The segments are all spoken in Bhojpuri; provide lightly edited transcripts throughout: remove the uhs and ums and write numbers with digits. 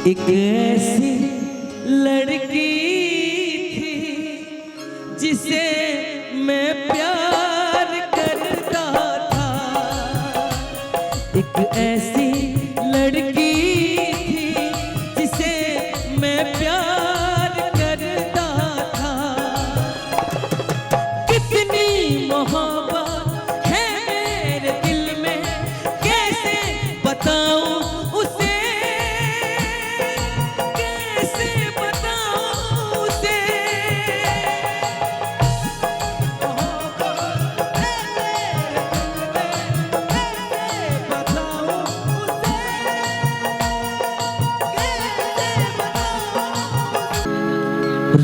एक ऐसी लड़की थी जिसे मैं प्यार करता था। एक ऐसी लड़की थी जिसे मैं प्यार करता था। कितनी मोहब्बत है मेरे दिल में, कैसे बताऊं उसे, कैसे बताऊं उसे।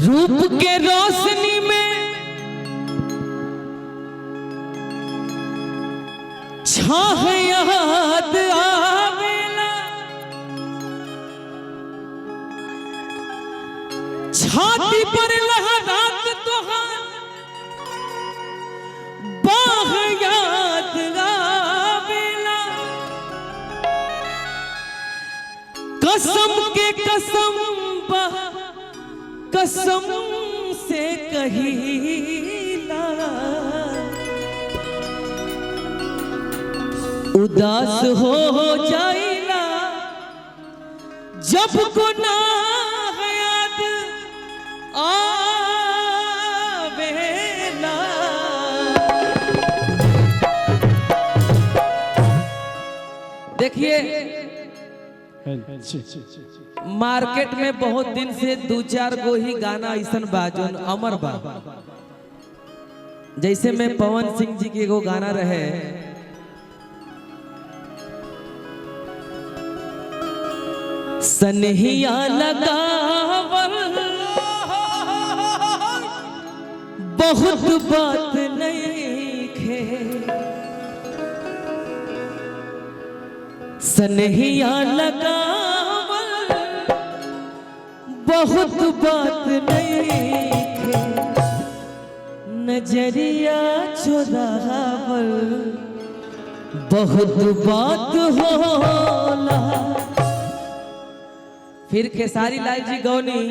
रूप के रोशनी में छाह याद आवेला, छाती पर लहरात तोहार बाह याद आवेला। कसम के कसम कसम से कहीला, उदास हो जाइला जब गुनाह याद आवेला। देखिए मार्केट में बहुत दिन से दो चार गो ही गाना ऐसन बा जो अमर बा। जैसे में पवन सिंह जी के एगो गाना रहे, सनहिया लगावल बहुत बात नहीं खे, सनहिया लगावल बहुत बात नहीं खे, नजरिया चुरावल बहुत बात होला। फिर खेसारी लाल जी गौनी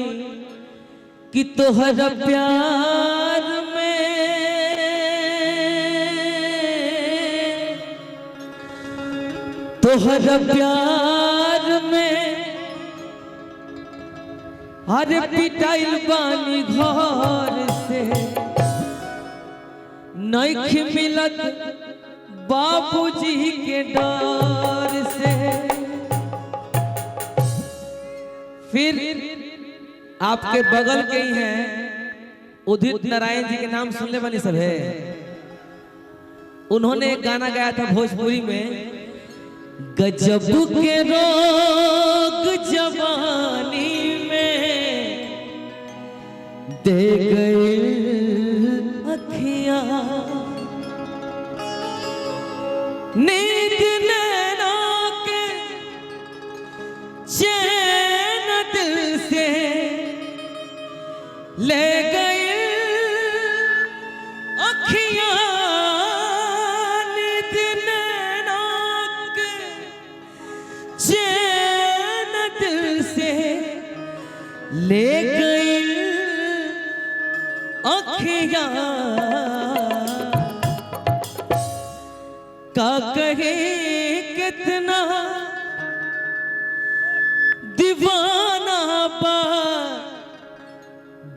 कि तोहरा प्यार में, तोहरा प्यार में अरे पिटाइल बानी घर से, नइख मिलत बाबूजी के डर से। फिर आपके बगल के ही हैं उदित नारायण जी के नाम सुनले बनी सब है, उन्होंने एक गाना गाया था भोजपुरी में, गजब के रोग जवानी में दे गए अखियां, नींद नैना के चैन दिल से ले गए अखियां, नींद नैना के चैन दिल से ले गए अखियां। का कहे कितना दीवाना बा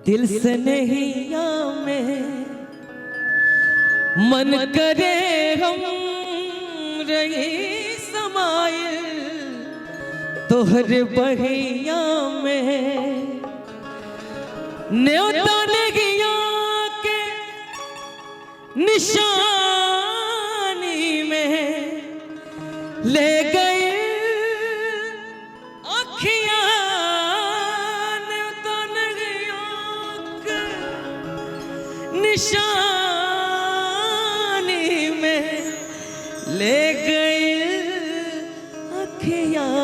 दिल से नहीं में, मन करे हम रही समाइल तोहरे बहिया में, न्योता नेगिया के निशानी में ले गए अखियां, न्योता नेगिया के निशानी में ले गए अखियां।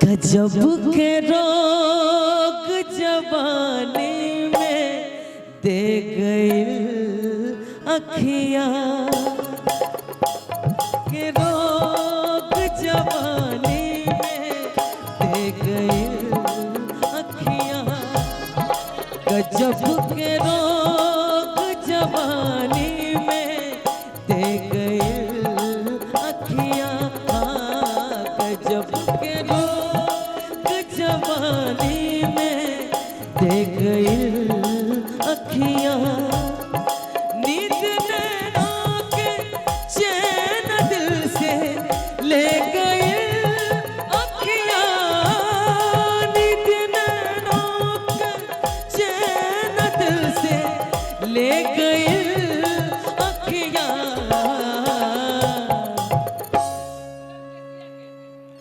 गजब के रोग जवानी में दे गई अखियां, के रोग जवानी में गजब के रोग जवानी में दे गई अखियां, गजब के रोग जवानी में दे गई अखियां, नींद नैनों के चैन दिल से ले गई अखियां, नींद नैनों के चैन दिल से ले गई अखियां।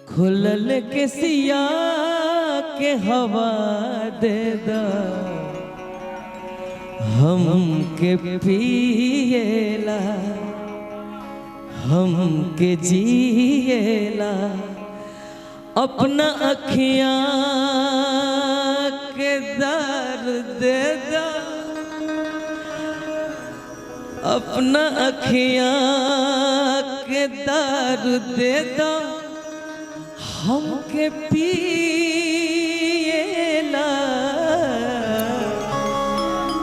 खुलल के सिया के हवा दे दा, हम के पिएला, हम के जिएला, अपना अखियां के दर्द दे दा, अपना अखियां के दर्द दे दा, हम के पिएला।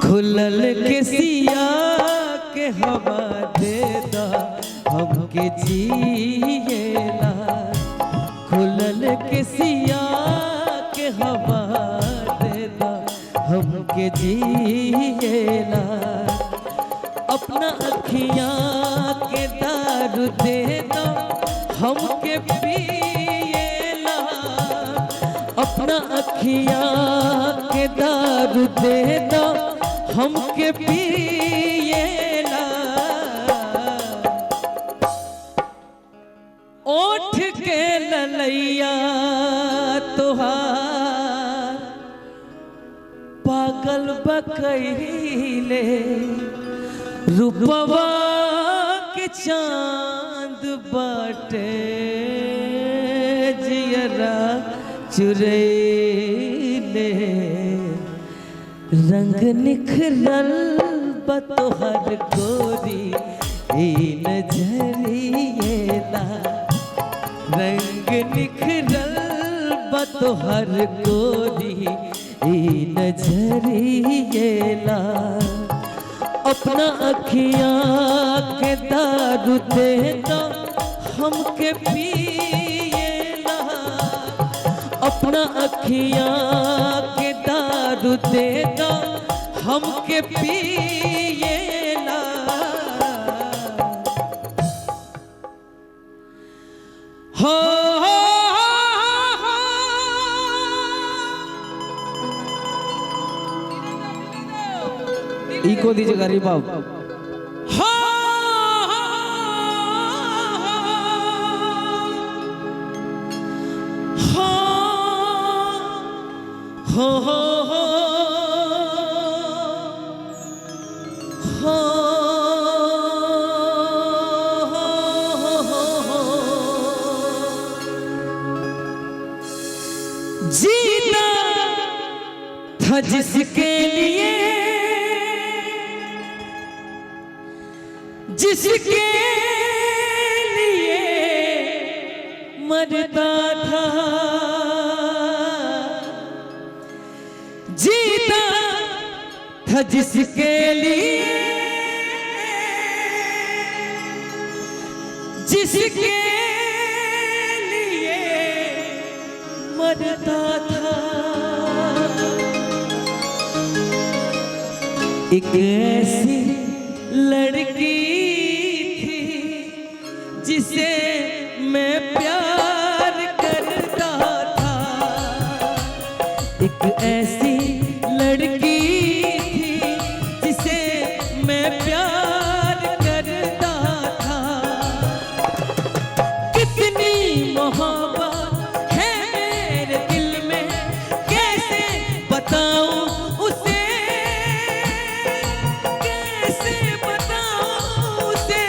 खुलल के सिया के हवा दे दा, हम के जिएला, खुलल के सिया के हवा दे दा, हम के जिएला, अपना अखियां के दारू दे दा, हम के पिएला, अपना अखियां के दारू दे दा, हम के पिएला। ओठ के ललैया तोहार पागल बकैले, रूपवा के चांद बाटे जियरा चुरैले, रंग निखरल बतोहर गोरी ई नजरिएला, रंग निखरल बतोहर गोरी ई नजरिएला, अपना अखियां के दारू दे दा, हम के पिएला, अपना अखियां के दारू दे दा, हम के पिएला। हो इको दीजिए गरीब बाबू। हो हो हो हो जीना था जिसके लिए, जिसके लिए मरता था, जीता था जिसके लिए, जिसके लिए मरता था। एक ऐसी लड़की थी जिसे मैं प्यार करता था, एक ऐसी लड़की थी जिसे मैं प्यार करता था। कितनी मोहब्बत है मेरे दिल में, कैसे बताऊं उसे, कैसे बताऊं उसे।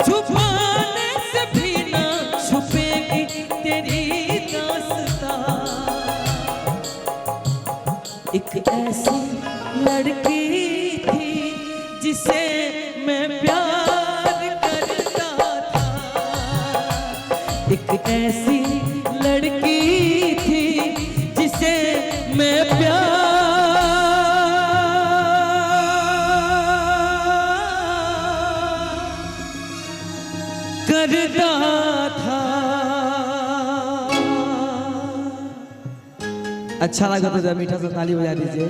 छुपाने से भी ना छुपेगी तेरी दास्तां, एक ऐसी लड़की थी जिसे मैं प्यार करता था, एक ऐसी लड़की थी जिसे मैं प्यार करता था। अच्छा लगा तो जरा मीठा सा ताली बजा दीजिए।